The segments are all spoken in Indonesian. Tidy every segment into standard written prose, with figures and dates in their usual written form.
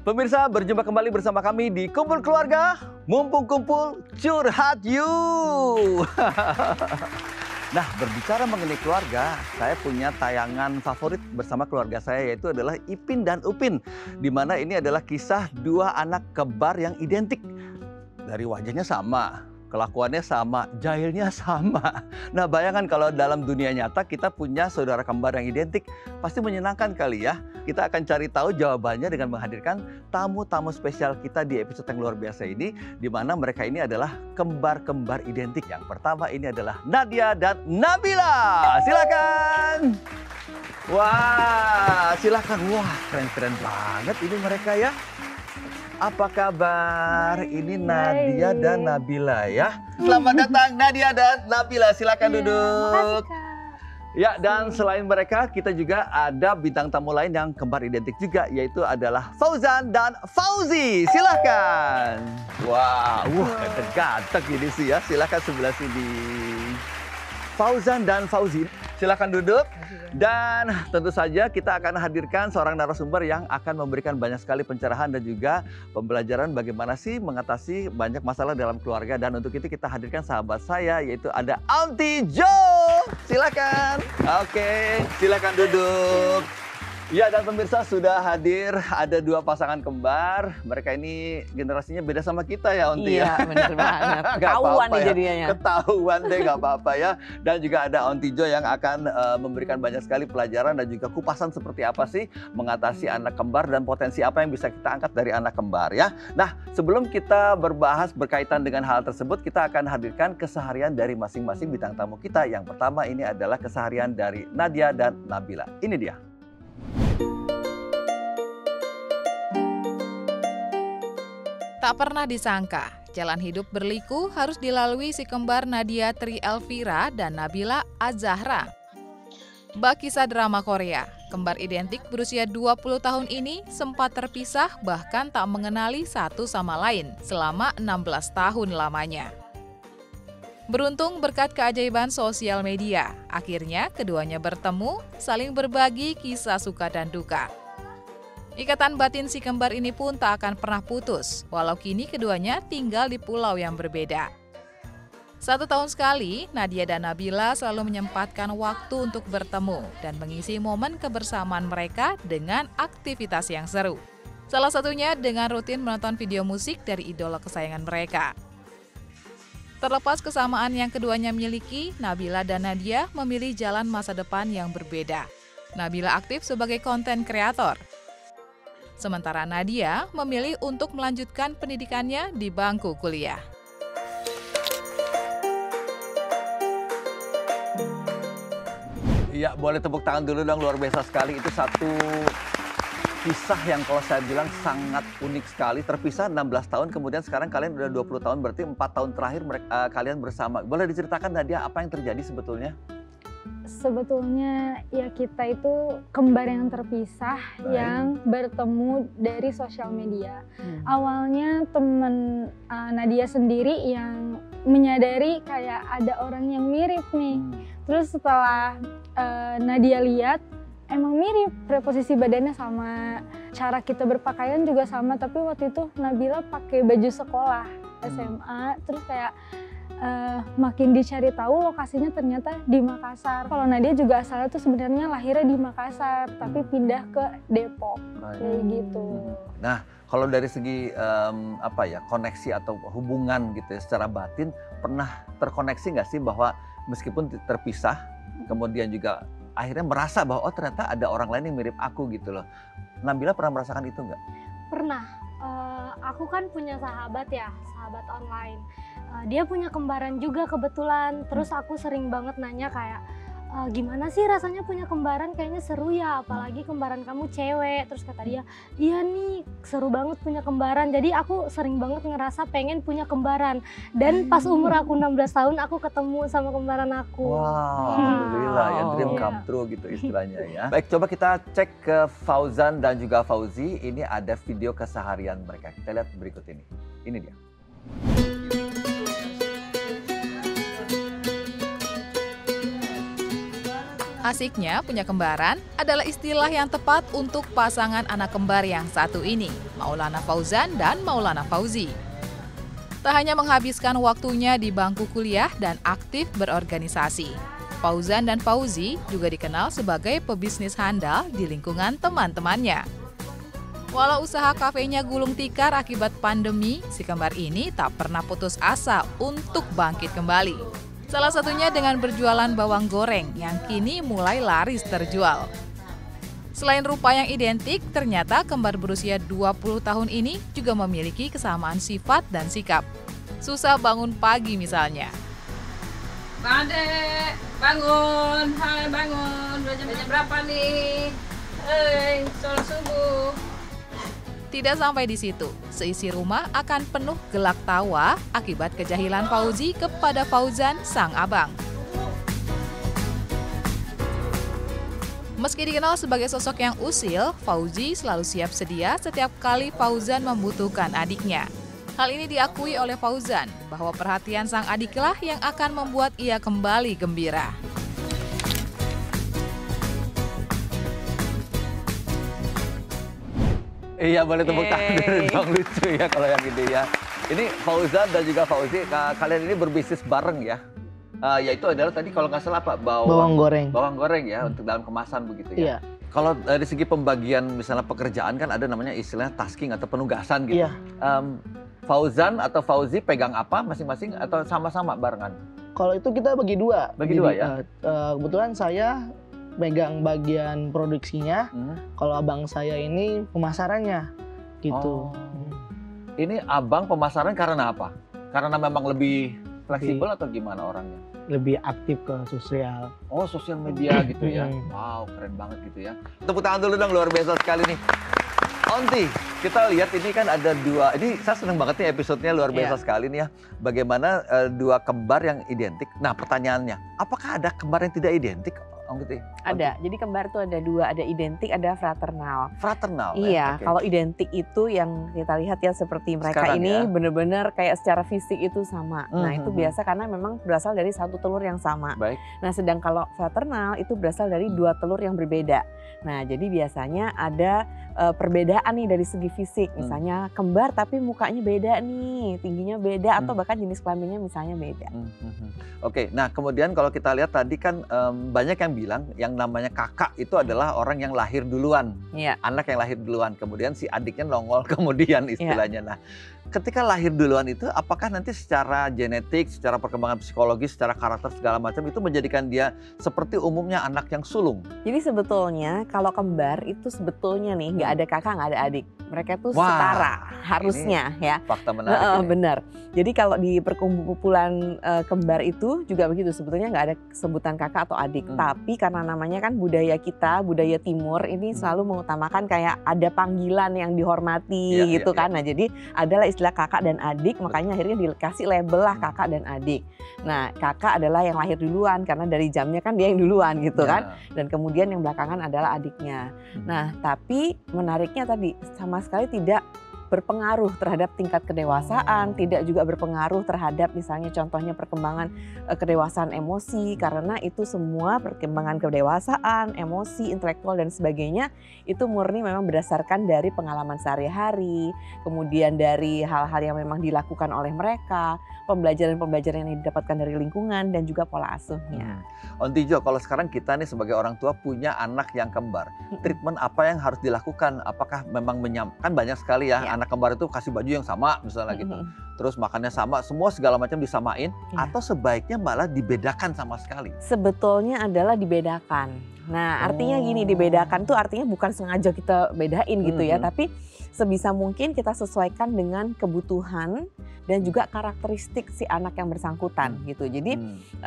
Pemirsa, berjumpa kembali bersama kami di Kumpul Keluarga. Mumpung kumpul, curhat yuk. Nah, berbicara mengenai keluarga, saya punya tayangan favorit bersama keluarga saya, yaitu adalah Ipin dan Upin. Di mana ini adalah kisah dua anak kembar yang identik. Dari wajahnya sama, kelakuannya sama, jahilnya sama. Nah, bayangkan kalau dalam dunia nyata kita punya saudara kembar yang identik. Pasti menyenangkan kali ya. Kita akan cari tahu jawabannya dengan menghadirkan tamu-tamu spesial kita di episode yang luar biasa ini, di mana mereka ini adalah kembar-kembar identik. Yang pertama ini adalah Nadia dan Nabila. Silakan. Wah, silakan. Wah, keren-keren banget ini mereka ya. Apa kabar? Ini Nadia dan Nabila ya. Selamat datang Nadia dan Nabila. Silakan duduk. Makasih, Kak. Ya, dan selain mereka, kita juga ada bintang tamu lain yang kembar identik juga, yaitu adalah Fauzan dan Fauzi. Silakan. Wah, ganteng ini sih ya. Silakan sebelah sini. Fauzan dan Fauzi, silakan duduk. Dan tentu saja kita akan hadirkan seorang narasumber yang akan memberikan banyak sekali pencerahan dan juga pembelajaran bagaimana sih mengatasi banyak masalah dalam keluarga. Dan untuk itu kita hadirkan sahabat saya, yaitu ada Aunty Jo. Silakan. Oke, silakan duduk. Ya, dan pemirsa sudah hadir ada dua pasangan kembar. Mereka ini generasinya beda sama kita ya, Aunty ya. Iya, bener banget. Nggak Ketahuan apa-apa nih ya. jadinya. Ketahuan deh, nggak apa-apa ya. Dan juga ada Aunty Jo yang akan memberikan banyak sekali pelajaran dan juga kupasan seperti apa sih mengatasi anak kembar dan potensi apa yang bisa kita angkat dari anak kembar ya. Nah, sebelum kita berbahas berkaitan dengan hal tersebut, kita akan hadirkan keseharian dari masing-masing bintang tamu kita. Yang pertama ini adalah keseharian dari Nadia dan Nabila. Ini dia. Tak pernah disangka, jalan hidup berliku harus dilalui si kembar Nadia Tri Elvira dan Nabila Az-Zahra. Bak kisah drama Korea, kembar identik berusia 20 tahun ini sempat terpisah bahkan tak mengenali satu sama lain selama 16 tahun lamanya. Beruntung berkat keajaiban sosial media, akhirnya keduanya bertemu, saling berbagi kisah suka dan duka. Ikatan batin si kembar ini pun tak akan pernah putus, walau kini keduanya tinggal di pulau yang berbeda. 1 tahun sekali, Nadia dan Nabila selalu menyempatkan waktu untuk bertemu dan mengisi momen kebersamaan mereka dengan aktivitas yang seru. Salah satunya dengan rutin menonton video musik dari idola kesayangan mereka. Terlepas kesamaan yang keduanya miliki, Nabila dan Nadia memilih jalan masa depan yang berbeda. Nabila aktif sebagai konten kreator. Sementara Nadia memilih untuk melanjutkan pendidikannya di bangku kuliah. Iya, boleh tepuk tangan dulu dong, luar biasa sekali. Itu satu kisah yang kalau saya bilang sangat unik sekali. Terpisah 16 tahun, kemudian sekarang kalian udah 20 tahun, berarti 4 tahun terakhir kalian bersama. Boleh diceritakan Nadia apa yang terjadi sebetulnya? Sebetulnya ya kita itu kembar yang terpisah. Baik. Yang bertemu dari sosial media. Awalnya temen Nadia sendiri yang menyadari kayak ada orang yang mirip nih. Terus setelah Nadia lihat, emang mirip, posisi badannya sama, cara kita berpakaian juga sama. Tapi waktu itu Nabila pakai baju sekolah SMA, terus kayak makin dicari tahu lokasinya ternyata di Makassar. Kalau Nadia juga asalnya tuh sebenarnya lahirnya di Makassar, tapi pindah ke Depok, kayak gitu. Nah, kalau dari segi koneksi atau hubungan gitu ya, secara batin, pernah terkoneksi nggak sih bahwa meskipun terpisah, kemudian juga akhirnya merasa bahwa oh ternyata ada orang lain yang mirip aku gitu loh. Nabila pernah merasakan itu nggak? Pernah. Aku kan punya sahabat ya, sahabat online. Dia punya kembaran juga kebetulan. Terus aku sering banget nanya kayak, gimana sih rasanya punya kembaran, kayaknya seru ya, apalagi kembaran kamu cewek. Terus kata dia, iya nih seru banget punya kembaran. Jadi aku sering banget ngerasa pengen punya kembaran. Dan pas umur aku 16 tahun aku ketemu sama kembaran aku. Wow, alhamdulillah ya, dream come true gitu istilahnya ya. Baik, coba kita cek ke Fauzan dan juga Fauzi. Ini ada video keseharian mereka. Kita lihat berikut ini. Ini dia. Asiknya punya kembaran adalah istilah yang tepat untuk pasangan anak kembar yang satu ini, Maulana Fauzan dan Maulana Fauzi. Tak hanya menghabiskan waktunya di bangku kuliah dan aktif berorganisasi, Fauzan dan Fauzi juga dikenal sebagai pebisnis handal di lingkungan teman-temannya. Walau usaha kafenya gulung tikar akibat pandemi, si kembar ini tak pernah putus asa untuk bangkit kembali. Salah satunya dengan berjualan bawang goreng yang kini mulai laris terjual. Selain rupa yang identik, ternyata kembar berusia 20 tahun ini juga memiliki kesamaan sifat dan sikap. Susah bangun pagi misalnya. Pade, bangun, hai bangun, udah jam berapa nih? Sholat subuh. Tidak sampai di situ, seisi rumah akan penuh gelak tawa akibat kejahilan Fauzi kepada Fauzan, sang abang. Meski dikenal sebagai sosok yang usil, Fauzi selalu siap sedia setiap kali Fauzan membutuhkan adiknya. Hal ini diakui oleh Fauzan, bahwa perhatian sang adiklah yang akan membuat ia kembali gembira. Iya, boleh tepuk tangan dulu dong, lucu ya kalau yang ini ya. Ini Fauzan dan juga Fauzi, kalian ini berbisnis bareng ya. Yaitu adalah tadi kalau nggak salah Pak, bawang goreng. Bawang goreng ya, untuk dalam kemasan begitu ya. Iya. Kalau dari segi pembagian misalnya pekerjaan kan ada namanya istilahnya tasking atau penugasan gitu. Iya. Fauzan atau Fauzi pegang apa masing-masing atau sama-sama barengan? Kalau itu kita bagi dua. Bagi dua ya? Kebetulan saya megang bagian produksinya, kalau abang saya ini pemasarannya gitu. Ini abang pemasaran karena apa? Karena memang lebih fleksibel atau gimana orangnya? Lebih aktif ke sosial. Oh, sosial media gitu ya. Wow, keren banget gitu ya. Tepuk tangan dulu dong, luar biasa sekali nih. Onti, kita lihat ini kan ada dua, ini saya senang banget nih episodenya, luar biasa sekali nih ya. Bagaimana dua kembar yang identik. Nah pertanyaannya, apakah ada kembar yang tidak identik? Ada, jadi kembar tuh ada dua, ada identik, ada fraternal. Fraternal? Iya, Okay. kalau identik itu yang kita lihat ya seperti mereka Sekarang ini ya? benar-benar kayak secara fisik itu sama. Nah itu biasa karena memang berasal dari satu telur yang sama. Baik. Nah sedang kalau fraternal itu berasal dari dua telur yang berbeda. Nah jadi biasanya ada perbedaan nih dari segi fisik. Misalnya kembar tapi mukanya beda nih, tingginya beda atau bahkan jenis kelaminnya misalnya beda. Oke, nah kemudian kalau kita lihat tadi kan banyak yang bilang yang namanya kakak itu adalah orang yang lahir duluan. Iya. Anak yang lahir duluan, kemudian si adiknya nongol kemudian istilahnya. Nah ketika lahir duluan itu apakah nanti secara genetik, secara perkembangan psikologis, secara karakter segala macam itu menjadikan dia seperti umumnya anak yang sulung? Jadi sebetulnya kalau kembar itu sebetulnya nih nggak ada kakak nggak ada adik, mereka tuh setara harusnya ya. Fakta menarik. Benar. Jadi kalau di perkumpulan kembar itu juga begitu, sebetulnya nggak ada sebutan kakak atau adik, tapi karena namanya kan budaya kita, budaya timur ini selalu mengutamakan kayak ada panggilan yang dihormati gitu kan. Nah jadi adalah istilah kakak dan adik, makanya akhirnya dikasih label lah kakak dan adik. Nah kakak adalah yang lahir duluan karena dari jamnya kan dia yang duluan gitu kan, dan kemudian yang belakangan adalah adiknya. Nah tapi menariknya tadi sama sekali tidak berpengaruh terhadap tingkat kedewasaan, tidak juga berpengaruh terhadap misalnya contohnya perkembangan kedewasaan emosi, karena itu semua perkembangan kedewasaan, emosi, intelektual dan sebagainya itu murni memang berdasarkan dari pengalaman sehari-hari, kemudian dari hal-hal yang memang dilakukan oleh mereka, pembelajaran-pembelajaran yang didapatkan dari lingkungan dan juga pola asuhnya. Onti Jo, kalau sekarang kita nih sebagai orang tua punya anak yang kembar, treatment apa yang harus dilakukan? Apakah memang kan banyak sekali ya anak kembar itu kasih baju yang sama misalnya gitu, terus makannya sama, semua segala macam disamain, atau sebaiknya malah dibedakan sama sekali? Sebetulnya adalah dibedakan. Nah artinya gini, dibedakan tuh artinya bukan sengaja kita bedain gitu ya, tapi sebisa mungkin kita sesuaikan dengan kebutuhan dan juga karakteristik si anak yang bersangkutan gitu. Jadi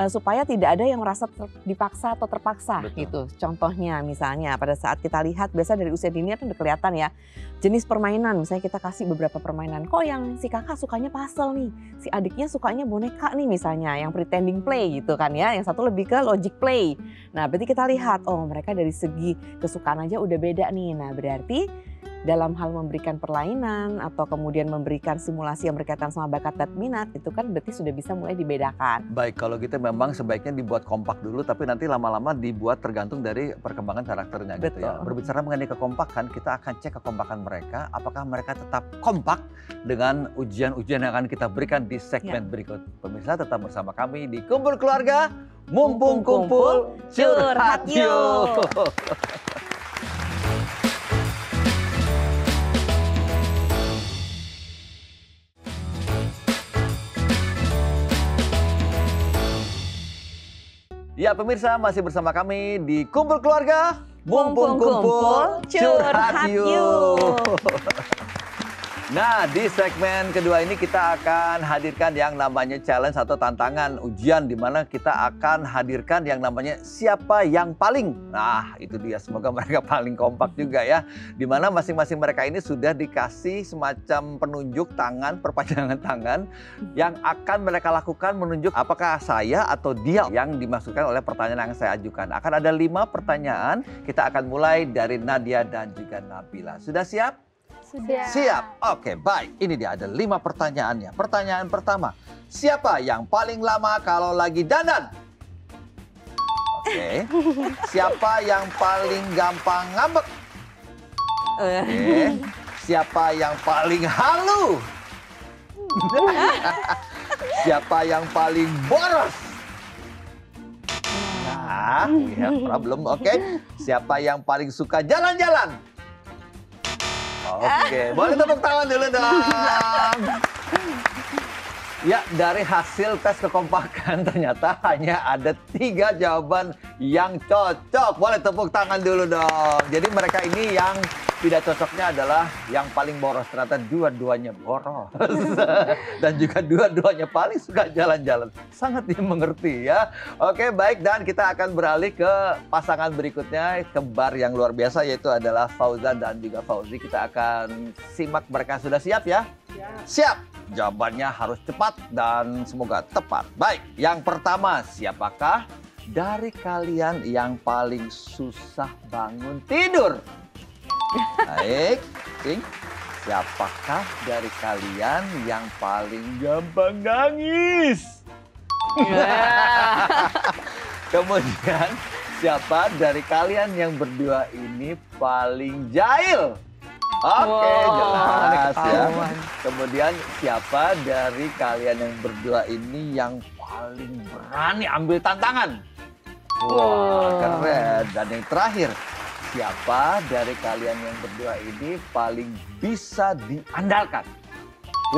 supaya tidak ada yang merasa dipaksa atau terpaksa gitu. Contohnya misalnya pada saat kita lihat biasa dari usia dini kan udah kelihatan ya jenis permainan. Misalnya kita kasih beberapa permainan, kok yang si kakak sukanya puzzle nih, si adiknya sukanya boneka nih misalnya, yang pretending play gitu kan ya, yang satu lebih ke logic play. Nah berarti kita lihat, oh mereka dari segi kesukaan aja udah beda nih. Nah berarti dalam hal memberikan perlainan atau kemudian memberikan simulasi yang berkaitan sama bakat dan minat, itu kan berarti sudah bisa mulai dibedakan. Baik, kalau gitu memang sebaiknya dibuat kompak dulu, tapi nanti lama-lama dibuat tergantung dari perkembangan karakternya gitu ya. Betul. Berbicara mengenai kekompakan, kita akan cek kekompakan mereka, apakah mereka tetap kompak dengan ujian-ujian yang akan kita berikan di segmen berikut. Pemirsa tetap bersama kami di Kumpul Keluarga, mumpung kumpul, curhat yuk. Ya pemirsa, masih bersama kami di Kumpul Keluarga, mumpung kumpul, curhat yuk. Nah, di segmen kedua ini kita akan hadirkan yang namanya challenge atau tantangan ujian, di mana kita akan hadirkan yang namanya siapa yang paling. Nah, itu dia, semoga mereka paling kompak juga ya. Di mana masing-masing mereka ini sudah dikasih semacam penunjuk tangan, perpanjangan tangan yang akan mereka lakukan menunjuk apakah saya atau dia yang dimaksudkan oleh pertanyaan yang saya ajukan. Akan ada 5 pertanyaan, kita akan mulai dari Nadia dan juga Nabila. Sudah siap? Sudah. Siap. Oke, baik. Ini dia ada 5 pertanyaannya. Pertanyaan pertama, siapa yang paling lama kalau lagi dandan? Oke. Siapa yang paling gampang ngambek? Oke. Siapa yang paling halu? Siapa yang paling boros? Nah, we have problem. Oke. Siapa yang paling suka jalan-jalan? Oke, boleh tepuk tangan dulu dong. Ya, dari hasil tes kekompakan ternyata hanya ada 3 jawaban yang cocok. Boleh tepuk tangan dulu dong. Jadi mereka ini yang tidak cocoknya adalah yang paling boros. Ternyata dua-duanya boros. Dan juga dua-duanya paling suka jalan-jalan. Sangat dimengerti ya. Oke, baik. Dan kita akan beralih ke pasangan berikutnya. Kembar yang luar biasa, yaitu adalah Fauzan dan juga Fauzi. Kita akan simak mereka. Sudah siap ya? Siap. Jawabannya harus cepat dan semoga tepat. Baik, yang pertama, siapakah dari kalian yang paling susah bangun tidur? Baik, siapakah dari kalian yang paling gampang nangis? Kemudian, siapa dari kalian yang berdua ini paling jahil? Oke, jelas ya. Kemudian siapa dari kalian yang berdua ini yang paling berani ambil tantangan? Wah, keren. Dan yang terakhir, siapa dari kalian yang berdua ini paling bisa diandalkan?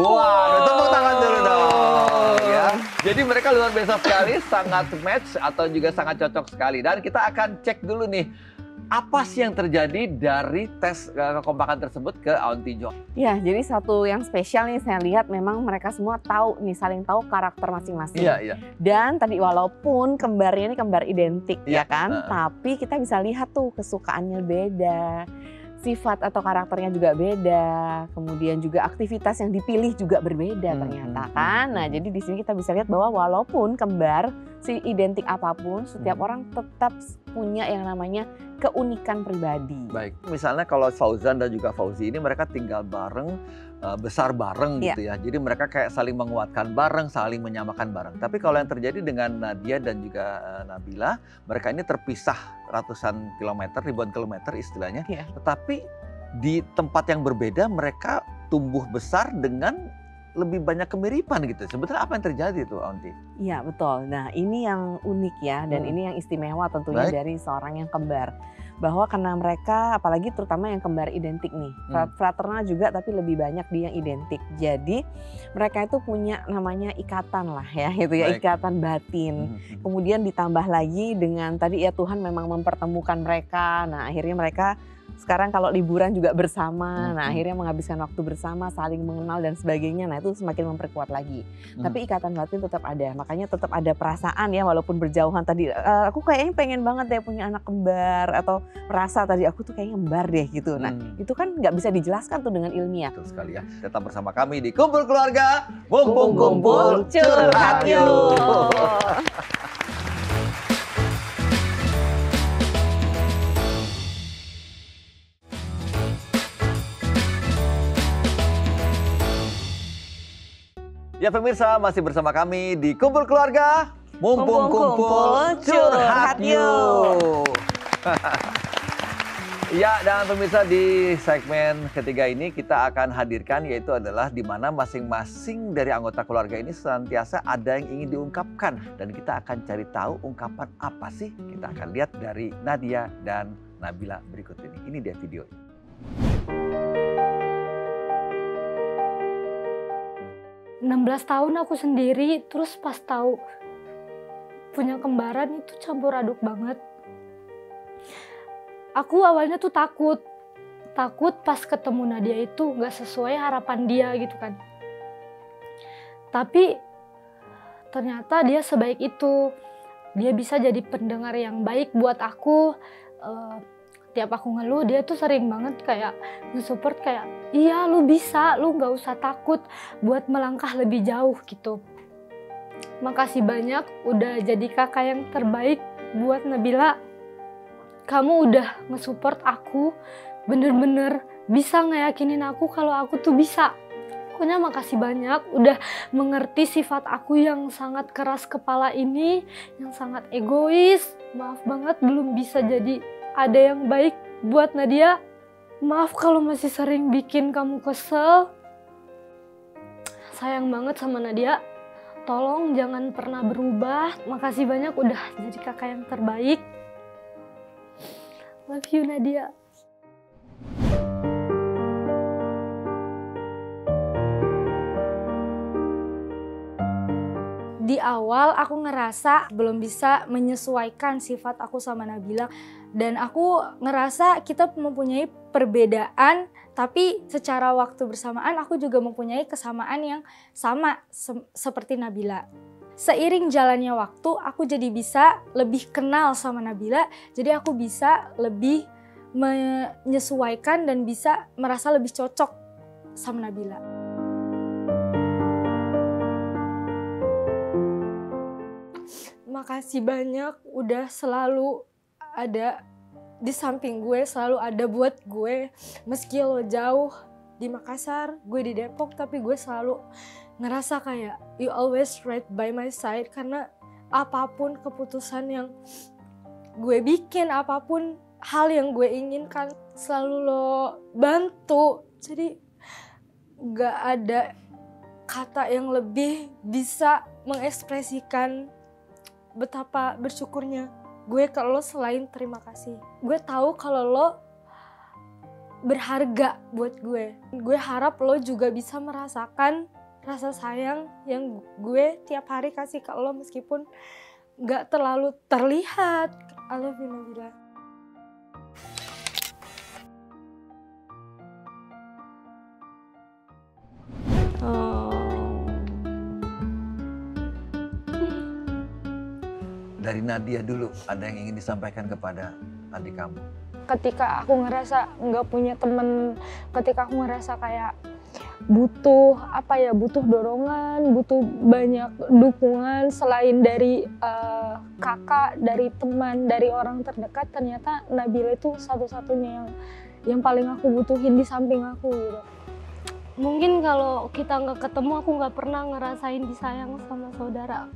Wah, tepuk tangan dulu dong ya. Jadi mereka luar biasa sekali, sangat match atau juga sangat cocok sekali. Dan kita akan cek dulu nih, apa sih yang terjadi dari tes kekompakan tersebut ke Aunty Jo? Ya, jadi satu yang spesial nih saya lihat memang mereka semua tahu nih, saling tahu karakter masing-masing. Iya. Dan tadi walaupun kembarnya ini kembar identik Iya. ya kan, tapi kita bisa lihat tuh kesukaannya beda, sifat atau karakternya juga beda, kemudian juga aktivitas yang dipilih juga berbeda ternyata kan. Nah, jadi di sini kita bisa lihat bahwa walaupun kembar si identik apapun, setiap orang tetap punya yang namanya keunikan pribadi. Baik, misalnya kalau Fauzan dan juga Fauzi ini mereka tinggal bareng, besar bareng gitu ya. Jadi mereka kayak saling menguatkan bareng, saling menyamakan bareng. Tapi kalau yang terjadi dengan Nadia dan juga Nabila, mereka ini terpisah ratusan kilometer, ribuan kilometer istilahnya. Tetapi di tempat yang berbeda mereka tumbuh besar dengan lebih banyak kemiripan gitu. Sebetulnya apa yang terjadi tuh, Aunty? Iya, betul. Nah, ini yang unik ya, dan ini yang istimewa tentunya dari seorang yang kembar. Bahwa karena mereka, apalagi terutama yang kembar identik nih, fraternal juga tapi lebih banyak dia yang identik. Jadi mereka itu punya namanya ikatan lah ya, gitu ya, ikatan batin. Kemudian ditambah lagi dengan tadi ya Tuhan memang mempertemukan mereka. Nah, akhirnya mereka sekarang kalau liburan juga bersama, nah akhirnya menghabiskan waktu bersama, saling mengenal dan sebagainya. Nah, itu semakin memperkuat lagi. Tapi ikatan batin tetap ada, makanya tetap ada perasaan ya walaupun berjauhan tadi. Aku kayaknya pengen banget deh punya anak kembar, atau merasa tadi aku tuh kayaknya kembar deh gitu. Nah, itu kan nggak bisa dijelaskan tuh dengan ilmiah. Betul sekali ya. Tetap bersama kami di Kumpul Keluarga, mumpung kumpul curhat yuk. Ya pemirsa, masih bersama kami di Kumpul Keluarga. Mumpung kumpul, curhat yuk. Ya, dan pemirsa, di segmen ketiga ini kita akan hadirkan, yaitu adalah di mana masing-masing dari anggota keluarga ini senantiasa ada yang ingin diungkapkan. Dan kita akan cari tahu ungkapan apa sih. Kita akan lihat dari Nadia dan Nabila berikut ini. Ini dia videonya. 16 tahun aku sendiri, terus pas tahu punya kembaran itu campur aduk banget. Aku awalnya tuh takut pas ketemu Nadia itu nggak sesuai harapan dia gitu kan. Tapi ternyata dia sebaik itu, dia bisa jadi pendengar yang baik buat aku. Tiap aku ngeluh dia tuh sering banget kayak nge-support kayak, iya lu bisa, lu nggak usah takut buat melangkah lebih jauh gitu. Makasih banyak udah jadi kakak yang terbaik buat Nabila. Kamu udah nge-support aku, bener-bener bisa ngeyakinin aku kalau aku tuh bisa. Pokoknya makasih banyak udah mengerti sifat aku yang sangat keras kepala ini, yang sangat egois. Maaf banget belum bisa jadi ada yang baik buat Nadia. Maaf kalau masih sering bikin kamu kesel. Sayang banget sama Nadia. Tolong jangan pernah berubah. Makasih banyak udah jadi kakak yang terbaik. Love you Nadia. Di awal aku ngerasa belum bisa menyesuaikan sifat aku sama Nabila. Dan aku ngerasa kita mempunyai perbedaan, tapi secara waktu bersamaan aku juga mempunyai kesamaan yang sama seperti Nabila. Seiring jalannya waktu, aku jadi bisa lebih kenal sama Nabila, jadi aku bisa lebih menyesuaikan dan bisa merasa lebih cocok sama Nabila. Makasih banyak udah selalu ada di samping gue, selalu ada buat gue. Meski lo jauh di Makassar, gue di Depok, tapi gue selalu ngerasa kayak you always right by my side. Karena apapun keputusan yang gue bikin, apapun hal yang gue inginkan, selalu lo bantu. Jadi gak ada kata yang lebih bisa mengekspresikan betapa bersyukurnya gue ke lo selain terima kasih. Gue tahu kalau lo berharga buat gue. Gue harap lo juga bisa merasakan rasa sayang yang gue tiap hari kasih ke lo meskipun gak terlalu terlihat. I love you Nabila. Dari Nadia dulu, ada yang ingin disampaikan kepada adik kamu? Ketika aku ngerasa nggak punya temen, ketika aku ngerasa kayak butuh butuh dorongan, butuh banyak dukungan selain dari kakak, dari teman, dari orang terdekat, ternyata Nabila itu satu-satunya yang paling aku butuhin di samping aku gitu. Mungkin kalau kita nggak ketemu, aku nggak pernah ngerasain disayang sama saudara.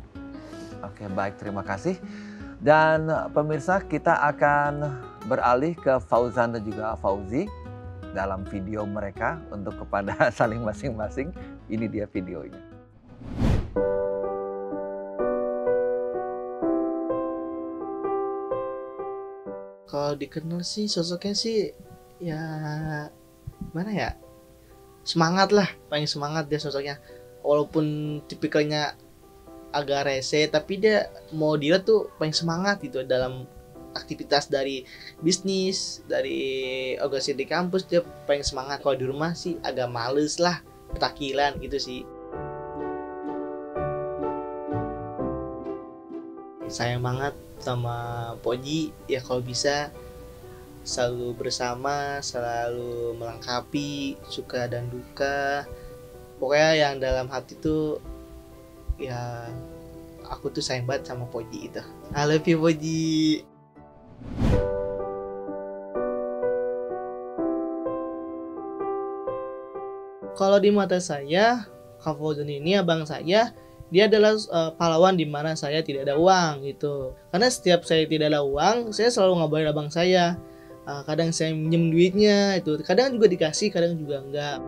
Oke, baik, terima kasih. Dan pemirsa, kita akan beralih ke Fauzan dan juga Fauzi dalam video mereka untuk kepada saling masing-masing. Ini dia videonya. Kalau dikenal sih sosoknya sih ya mana ya, semangat lah, paling semangat dia sosoknya. Walaupun tipikalnya agak rese, tapi dia mau dilihat tuh paling semangat gitu dalam aktivitas dari bisnis, dari organisasi di kampus. Dia paling semangat. Kalau di rumah sih agak males lah, petakilan gitu sih. Sayang banget sama Poji, ya kalau bisa selalu bersama, selalu melengkapi suka dan duka. Pokoknya yang dalam hati tuh ya aku tuh sayang banget sama Poji itu. I love you Poji. Kalau di mata saya, Kak Fauzan ini abang saya, dia adalah pahlawan di mana saya tidak ada uang gitu. Karena setiap saya tidak ada uang, saya selalu ngabarin abang saya. Kadang saya minjem duitnya itu, kadang juga dikasih, kadang juga enggak.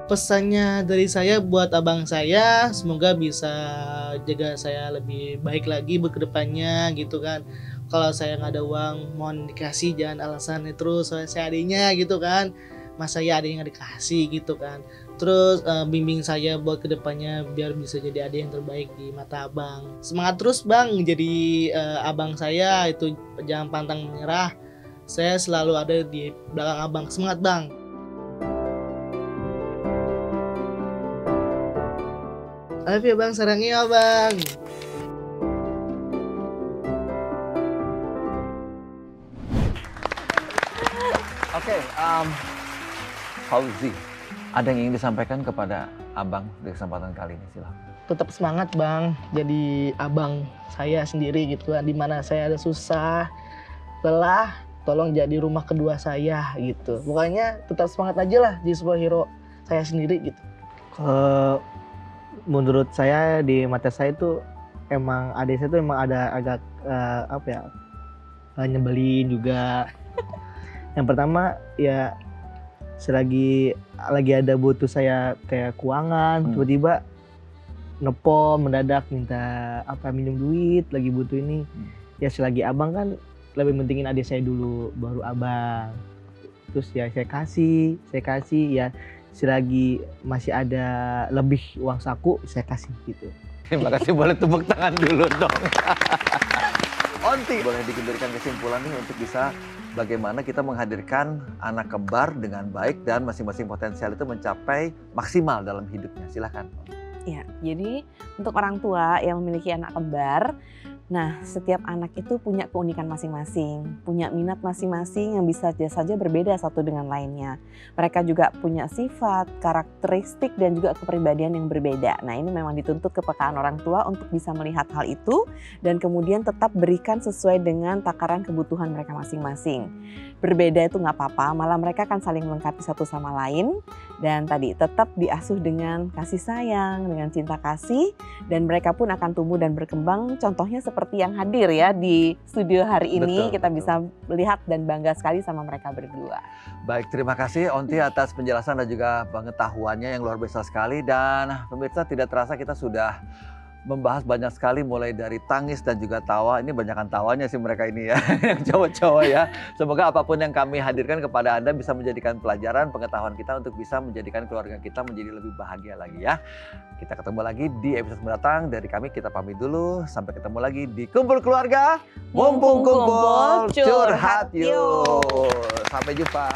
Pesannya dari saya buat abang saya, semoga bisa jaga saya lebih baik lagi buat kedepannya gitu kan. Kalau saya nggak ada uang, mohon dikasih, jangan alasannya terus saya adiknya gitu kan. Mas saya ada yang nggak dikasih gitu kan. Terus bimbing saya buat kedepannya biar bisa jadi adik yang terbaik di mata abang. Semangat terus bang, jadi abang saya itu jangan pantang menyerah. Saya selalu ada di belakang abang. Semangat bang. I love you bang, sarangnya bang. Oke, Fauzi, ada yang ingin disampaikan kepada abang di kesempatan kali ini, silahkan. Tetap semangat bang, jadi abang saya sendiri gitu kan. Dimana saya ada susah, lelah, tolong jadi rumah kedua saya gitu. Pokoknya tetap semangat aja lah, jadi superhero saya sendiri gitu. Menurut saya di mata saya tuh emang adik saya tuh emang ada agak nyebelin juga. Yang pertama ya selagi lagi ada butuh saya kayak keuangan, tiba-tiba nepom mendadak minta minjem duit, lagi butuh ini. Ya selagi abang kan lebih pentingin adik saya dulu baru abang. Terus ya saya kasih ya selagi masih ada lebih uang saku saya kasih gitu. Terima kasih, boleh tepuk tangan dulu dong. Onti, boleh diberikan kesimpulan nih untuk bisa bagaimana kita menghadirkan anak kembar dengan baik dan masing-masing potensial itu mencapai maksimal dalam hidupnya. Silakan. Ya, jadi untuk orang tua yang memiliki anak kembar, nah setiap anak itu punya keunikan masing-masing, punya minat masing-masing yang bisa saja berbeda satu dengan lainnya. Mereka juga punya sifat, karakteristik dan juga kepribadian yang berbeda. Nah ini memang dituntut kepekaan orang tua untuk bisa melihat hal itu dan kemudian tetap berikan sesuai dengan takaran kebutuhan mereka masing-masing. Berbeda itu nggak apa-apa, malah mereka akan saling melengkapi satu sama lain dan tadi tetap diasuh dengan kasih sayang, dengan cinta kasih dan mereka pun akan tumbuh dan berkembang. Contohnya seperti yang hadir ya di studio hari ini, kita bisa melihat dan bangga sekali sama mereka berdua. Baik, terima kasih Onti atas penjelasan dan juga pengetahuannya yang luar biasa sekali. Dan pemirsa, tidak terasa kita sudah membahas banyak sekali mulai dari tangis dan juga tawa. Ini banyakan tawanya sih mereka ini ya, yang cowok-cowok ya. Semoga apapun yang kami hadirkan kepada Anda bisa menjadikan pelajaran, pengetahuan kita untuk bisa menjadikan keluarga kita menjadi lebih bahagia lagi ya. Kita ketemu lagi di episode mendatang. Dari kami kita pamit dulu. Sampai ketemu lagi di Kumpul Keluarga. Mumpung kumpul, curhat yuk. Sampai jumpa.